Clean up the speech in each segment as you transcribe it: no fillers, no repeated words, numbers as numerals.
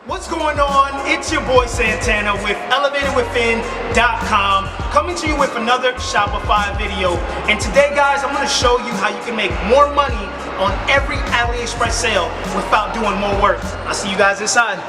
What's going on? It's your boy Santana with ElevatedWithin.com coming to you with another Shopify video. And today, guys, I'm going to show you how you can make more money on every AliExpress sale without doing more work. I'll see you guys inside.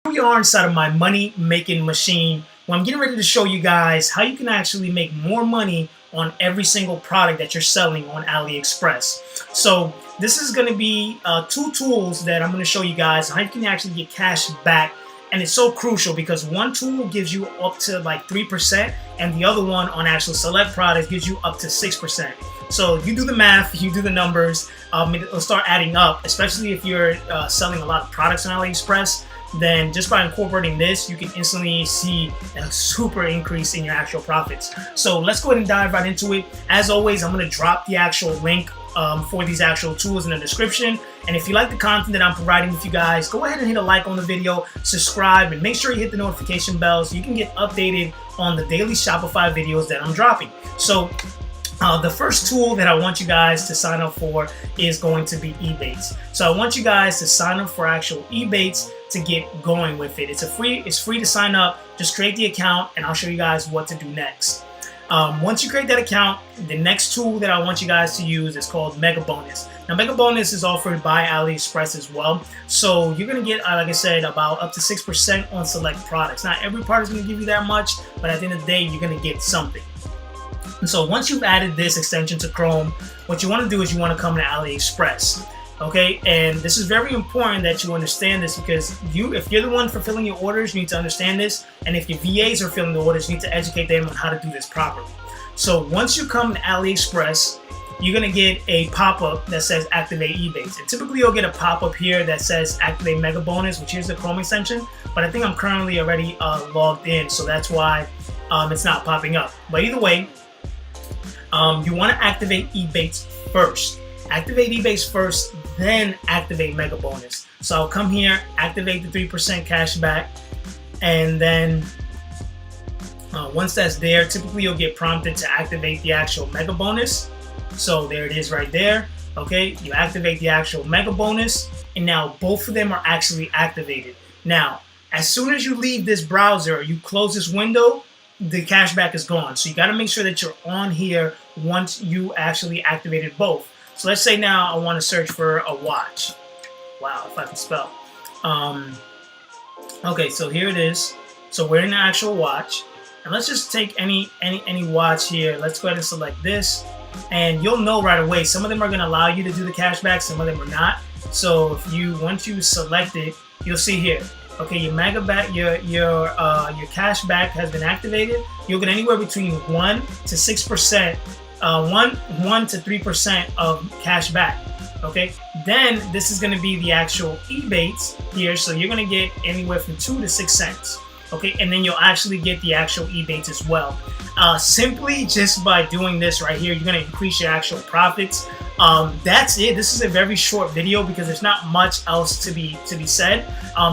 We are inside of my money making machine where I'm getting ready to show you guys how you can actually make more money on every single product that you're selling on AliExpress. So this is going to be two tools that I'm going to show you guys how you can actually get cash back. And it's so crucial because one tool gives you up to like 3% and the other one on actual select products gives you up to 6%. So you do the math, you do the numbers, it'll start adding up, especially if you're selling a lot of products on AliExpress. Then just by incorporating this, you can instantly see a super increase in your actual profits. So let's go ahead and dive right into it. As always, I'm going to drop the actual link for these actual tools in the description. And if you like the content that I'm providing with you guys, go ahead and hit a like on the video, subscribe, and make sure you hit the notification bell so you can get updated on the daily Shopify videos that I'm dropping. So the first tool that I want you guys to sign up for is going to be Ebates. So I want you guys to sign up for actual Ebates to get going with it. It's free to sign up. Just create the account and I'll show you guys what to do next. Once you create that account, the next tool that I want you guys to use is called Mega Bonus. Now, Mega Bonus is offered by AliExpress as well. So you're going to get, like I said, about up to 6% on select products. Not every product is going to give you that much, but at the end of the day, you're going to get something. And so once you've added this extension to Chrome, what you want to do is you want to come to AliExpress. Okay, and this is very important that you understand this because if you're the one fulfilling your orders, you need to understand this. And if your VAs are filling the orders, you need to educate them on how to do this properly. So once you come to AliExpress, you're going to get a pop-up that says Activate Ebates. And typically you'll get a pop-up here that says Activate Mega Bonus, which is the Chrome extension. But I think I'm currently already logged in, so that's why it's not popping up. But either way, you want to activate Ebates first. Activate Ebates first, then activate Mega Bonus. So I'll come here, activate the 3% cash back, and then once that's there, typically you'll get prompted to activate the actual Mega Bonus. So there it is right there. Okay, you activate the actual Mega Bonus, and now both of them are actually activated. Now, as soon as you leave this browser, you close this window, the cashback is gone. So you got to make sure that you're on here once you actually activated both. So let's say now I want to search for a watch. Wow, if I can spell. Okay, so here it is. So we're in the actual watch. And let's just take any watch here. Let's go ahead and select this. And you'll know right away, some of them are going to allow you to do the cashback, some of them are not. So once you select it, you'll see here. Okay, your cash back has been activated. You'll get anywhere between 1 to 6%, 1 to 3% of cash back. Okay, then this is going to be the actual Ebates here. So you're going to get anywhere from 2 to 6 cents. Okay, and then you'll actually get the actual Ebates as well. Simply just by doing this right here, you're going to increase your actual profits. That's it. This is a very short video because there's not much else to be said.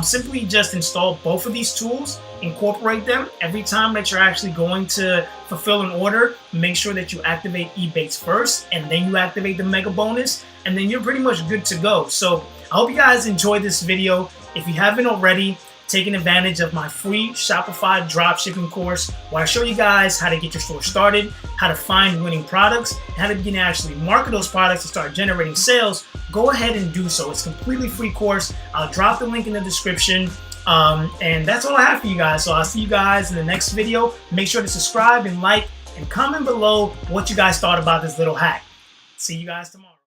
Simply just install both of these tools, incorporate them. Every time that you're actually going to fulfill an order, make sure that you activate Ebates first, and then you activate the Mega Bonus, and then you're pretty much good to go. So I hope you guys enjoyed this video. If you haven't already, taking advantage of my free Shopify dropshipping course where I show you guys how to get your store started, how to find winning products, and how to begin to actually market those products and start generating sales, go ahead and do so. It's a completely free course. I'll drop the link in the description. And that's all I have for you guys. So I'll see you guys in the next video. Make sure to subscribe and like and comment below what you guys thought about this little hack. See you guys tomorrow.